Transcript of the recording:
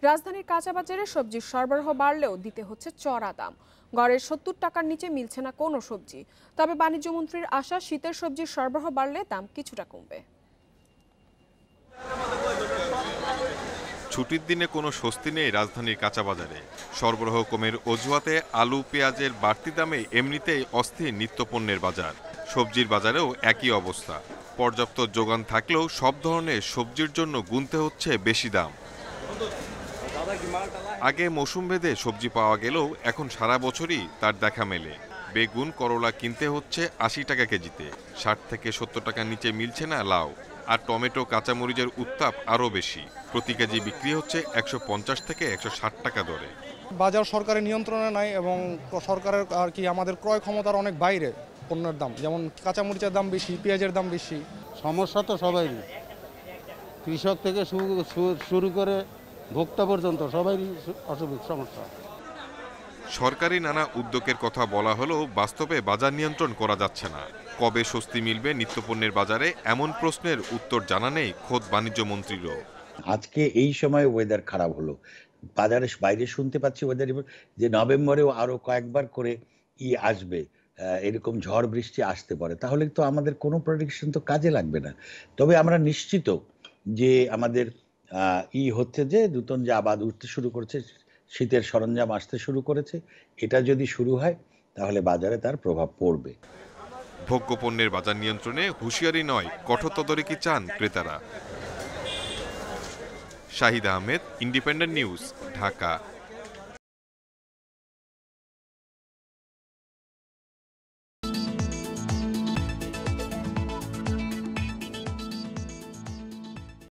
রাজধানীর কাঁচাবাজারে সবজির সরবরাহ বাড়লেও দিতে হচ্ছে চড়া দাম। গড়ের ৭০ টাকার নিচে মিলছে না কোনো সবজি। তবে বাণিজ্য মন্ত্রীর আশা, শীতের সবজির সরবরাহ বাড়লে দাম কিছুটা কমবে। ছুটির দিনে কোনো স্বস্তি নেই রাজধানীর কাঁচাবাজারে। সরবরাহ কমের অজুহাতে আলু পেঁয়াজের বাড়তি দামে এমনিতেই অস্থির নিত্যপণ্যের বাজার। সবজির বাজারেও একই অবস্থা। পর্যাপ্ত যোগান থাকলেও সব ধরনের সবজির জন্য গুনতে হচ্ছে বেশি দাম। আগে মৌসুম ভেদে সবজি পাওয়া গেলেও এখন সারা বছরই তার দেখা মেলে। বেগুন করলা কিনতে হচ্ছে ৮০ টাকা কেজিতে, ৬০ থেকে ৭০ টাকার নিচে মিলছে না লাউ। আর টমেটো কাঁচামরিচের উত্তাপ আরও বেশি, প্রতি কেজি বিক্রি হচ্ছে ১৫০ থেকে ১৬০ টাকা দরে। বাজার সরকারের নিয়ন্ত্রণে নাই এবং সরকারের আমাদের ক্রয় ক্ষমতার অনেক বাইরে পণ্যের দাম, যেমন কাঁচামরিচের দাম বেশি, পেঁয়াজের দাম বেশি। সমস্যা তো সবাইরই, কৃষক থেকে শুরু করে ভোক্তা পর্যন্ত সবারই সমস্যা। সরকারি নানা উদ্যোগের কথা বলা হলেও বাস্তবে বাজার নিয়ন্ত্রণ করা যাচ্ছে না। কবে স্বস্তি মিলবে নিত্যপণ্যের বাজারে, এমন প্রশ্নের উত্তর জানা নেই খোদ বাণিজ্য মন্ত্রীরও। আজকে এই সময় ওয়েদার খারাপ হলো, বাজারে বাইরে শুনতে পাচ্ছি ওয়েদার যে নভেম্বরেও আরো কয়েকবার করে আসবে, এরকম ঝড় বৃষ্টি আসতে পারে। তাহলে তো আমাদের কোনো প্রেডিকশন তো কাজে লাগবে না। তবে আমরা নিশ্চিত যে আমাদের হচ্ছে যে নতুন যে আবাদ উঠতে শুরু করেছে, শীতের সরঞ্জাম আসতে শুরু করেছে, এটা যদি শুরু হয় তাহলে বাজারে তার প্রভাব পড়বে। ভোগ্যপণ্যের বাজার নিয়ন্ত্রণে হুঁশিয়ারি নয়, কঠোর তদারকি চান ক্রেতারা। Shahid Ahmed, independent news, Dhaka.